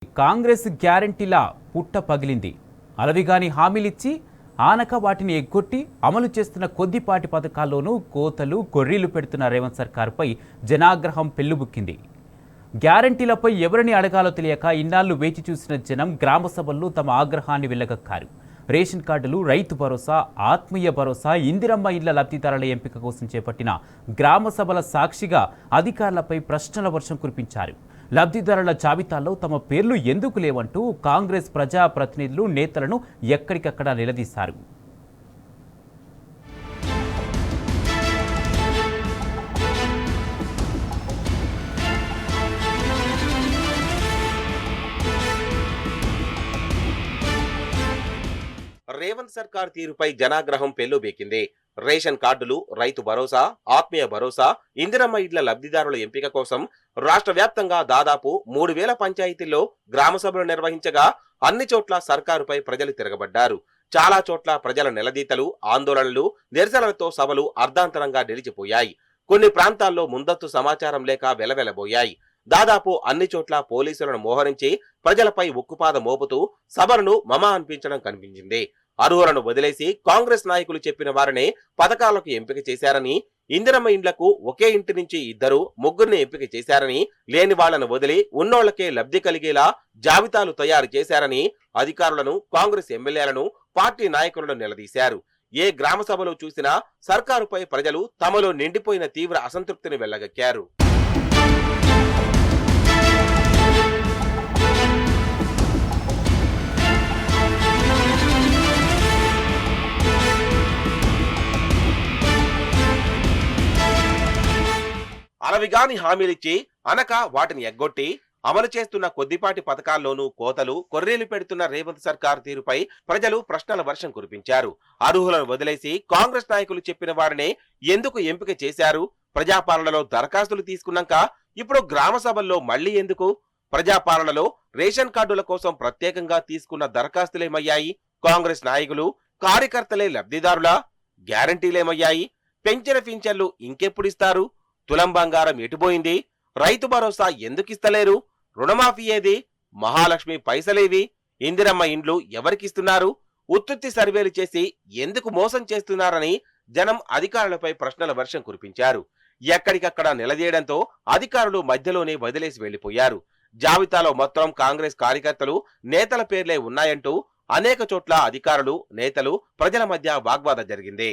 కాంగ్రెస్ గ్యారంటీల పుట్ట పగిలింది. అలవిగాని హామీలిచ్చి ఆనక వాటిని ఎగ్గొట్టి అమలు చేస్తున్న కొద్దిపాటి పథకాల్లోనూ కోతలు కొర్రీలు పెడుతున్న రేవంత్ సర్కారుపై జనాగ్రహం పెల్లుబుక్కింది. గ్యారంటీలపై ఎవరిని అడగాలో తెలియక ఇన్నాళ్లు వేచి చూసిన జనం గ్రామ సభల్లో తమ ఆగ్రహాన్ని వెళ్లగక్కారు. రేషన్ కార్డులు, రైతు భరోసా, ఆత్మీయ భరోసా, ఇందిరమ్మ ఇళ్ల లబ్ధిదారుల ఎంపిక కోసం చేపట్టిన గ్రామ సభల సాక్షిగా అధికారులపై ప్రశ్నల వర్షం కురిపించారు. లబ్ధిదారుల జాబితాలో తమ పేర్లు ఎందుకు లేవంటూ కాంగ్రెస్ ప్రజాప్రతినిధులు, నేతలను ఎక్కడికక్కడ నిలదీశారు. రేవంత్ సర్కార్ తీరుపై జనాగ్రహం పెల్లుబెక్కింది. రేషన్ కార్డులు, రైతు భరోసా, ఆత్మీయ భరోసా, ఇందిరమ్మ ఇళ్ల లబ్ధిదారుల ఎంపిక కోసం రాష్ట్ర వ్యాప్తంగా దాదాపు 3000 పంచాయతీల్లో గ్రామ సభలు నిర్వహించగా అన్ని చోట్ల సర్కారుపై ప్రజలు తిరగబడ్డారు. చాలా చోట్ల ప్రజల నిలదీతలు, ఆందోళనలు, నిరసనలతో సభలు అర్ధాంతరంగా నిలిచిపోయాయి. కొన్ని ప్రాంతాల్లో ముందస్తు సమాచారం లేక వెలవెలబోయాయి. దాదాపు అన్ని చోట్ల పోలీసులను మోహరించి ప్రజలపై ఉక్కుపాద మోపుతూ సభలను మమా అనిపించడం కనిపించింది. అర్హులను వదిలేసి కాంగ్రెస్ నాయకులు చెప్పిన వారినే పథకాలకు ఎంపిక చేశారని, ఇందిరమ్మ ఇండ్లకు ఒకే ఇంటి నుంచి 2, 3 ఎంపిక చేశారని, లేని వాళ్లను వదిలి ఉన్నోళ్లకే లబ్ధి కలిగేలా జాబితాలు తయారు చేశారని అధికారులను, కాంగ్రెస్ ఎమ్మెల్యేలను, పార్టీ నాయకులను నిలదీశారు. ఏ గ్రామ సభలో చూసినా సర్కారుపై ప్రజలు తమలో నిండిపోయిన తీవ్ర అసంతృప్తిని వెళ్లగక్కారు. అలవిగాని హామీలిచ్చి అనక వాటిని ఎగ్గొట్టి అమలు చేస్తున్న కొద్దిపాటి పథకాల్లోనూ కోతలు, కొర్రీలు పెడుతున్న రేవంత్ సర్కార్ తీరుపై ప్రజలు ప్రశ్నల వర్షం కురిపించారు. అర్హులను వదిలేసి కాంగ్రెస్ నాయకులు చెప్పిన వారినే ఎందుకు ఎంపిక చేశారు? ప్రజాపాలనలో దరఖాస్తులు తీసుకున్నాక ఇప్పుడు గ్రామ సభల్లో మళ్లీ ఎందుకు? ప్రజాపాలనలో రేషన్ కార్డుల కోసం ప్రత్యేకంగా తీసుకున్న దరఖాస్తులేమయ్యాయి? కాంగ్రెస్ నాయకులు, కార్యకర్తలే లబ్ధిదారులా? గ్యారంటీలేమయ్యాయి? పెంచిన పింఛన్లు ఇంకెప్పుడిస్తారు? తులం బంగారం ఎటుపోయింది? రైతు భరోసా ఎందుకిస్తలేరు? రుణమాఫీ ఏది? మహాలక్ష్మి పైసలేవి? ఇందిరమ్మ ఇండ్లు ఎవరికిస్తున్నారు? ఉత్తుత్తి సర్వేలు చేసి ఎందుకు మోసం చేస్తున్నారని జనం అధికారులపై ప్రశ్నల వర్షం కురిపించారు. ఎక్కడికక్కడ నిలదీయడంతో అధికారులు మధ్యలోనే వదిలేసి వెళ్లిపోయారు. జాబితాలో మొత్తం కాంగ్రెస్ కార్యకర్తలు, నేతల పేర్లే ఉన్నాయంటూ అనేక చోట్ల అధికారులు, నేతలు, ప్రజల మధ్య వాగ్వాదం జరిగింది.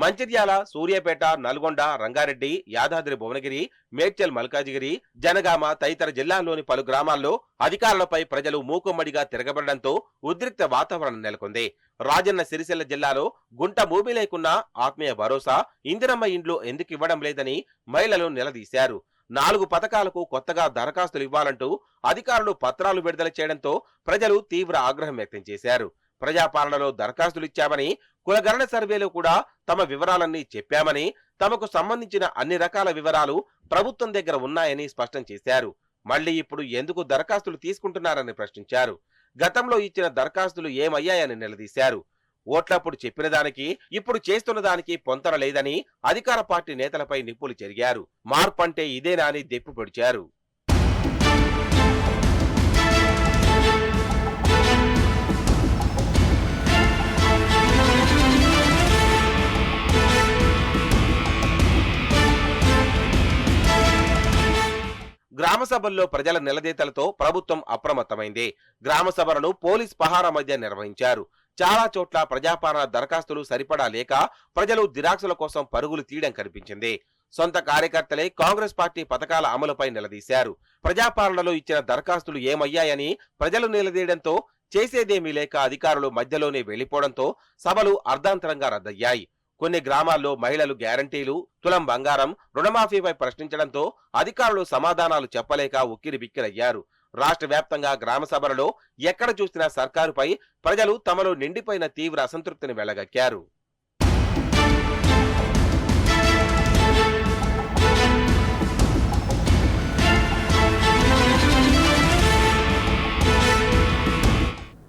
మంచిర్యాల, సూర్యాపేట, నల్గొండ, రంగారెడ్డి, యాదాద్రి భువనగిరి, మేడ్చల్ మల్కాజిగిరి, జనగామ తదితర జిల్లాల్లోని పలు గ్రామాల్లో అధికారులపై ప్రజలు మూకుమ్మడిగా తిరగబడడంతో ఉద్రిక్త వాతావరణం నెలకొంది. రాజన్న సిరిసిల్ల జిల్లాలో గుంట భూమి లేకున్నా ఆత్మీయ భరోసా, ఇందిరమ్మ ఇండ్లు ఎందుకు ఇవ్వడం లేదని మహిళలు నిలదీశారు. 4 పథకాలకు కొత్తగా దరఖాస్తులు ఇవ్వాలంటూ అధికారులు పత్రాలు విడుదల చేయడంతో ప్రజలు తీవ్ర ఆగ్రహం వ్యక్తం చేశారు. ప్రజాపాలనలో దరఖాస్తులు ఇచ్చామని, కులగణన సర్వేలో కూడా తమ వివరాలన్నీ చెప్పామని, తమకు సంబంధించిన అన్ని రకాల వివరాలు ప్రభుత్వం దగ్గర ఉన్నాయని స్పష్టం చేశారు. మళ్లీ ఇప్పుడు ఎందుకు దరఖాస్తులు తీసుకుంటున్నారని ప్రశ్నించారు. గతంలో ఇచ్చిన దరఖాస్తులు ఏమయ్యాయని నిలదీశారు. ఓట్లప్పుడు చెప్పిన దానికి ఇప్పుడు చేస్తున్న దానికి పొంతన లేదని అధికార పార్టీ నేతలపై నిప్పులు చెరిగారు. మార్పంటే ఇదేనా అని దెప్పి పొడిచారు. గ్రామ సభల్లో ప్రజల నిలదీతలతో ప్రభుత్వం అప్రమత్తమైంది. గ్రామ సభలను పోలీస్ పహారా మధ్య నిర్వహించారు. చాలా చోట్ల ప్రజాపాలన దరఖాస్తులు సరిపడా లేక ప్రజలు దిరాక్షల కోసం పరుగులు తీయడం కనిపించింది. సొంత కార్యకర్తలే కాంగ్రెస్ పార్టీ పథకాల అమలుపై నిలదీశారు. ప్రజాపాలనలో ఇచ్చిన దరఖాస్తులు ఏమయ్యాయని ప్రజలు నిలదీయడంతో చేసేదేమీ లేక అధికారులు మధ్యలోనే వెళ్లిపోవడంతో సభలు అర్ధాంతరంగా రద్దయ్యాయి. కొన్ని గ్రామాల్లో మహిళలు గ్యారంటీలు, తులం బంగారం, రుణమాఫీపై ప్రశ్నించడంతో అధికారులు సమాధానాలు చెప్పలేక ఉక్కిరిబిక్కిరయ్యారు. రాష్ట్ర వ్యాప్తంగా గ్రామ సభలలో ఎక్కడ చూసినా సర్కారుపై ప్రజలు తమలో నిండిపోయిన తీవ్ర అసంతృప్తిని వెళ్లగక్కారు.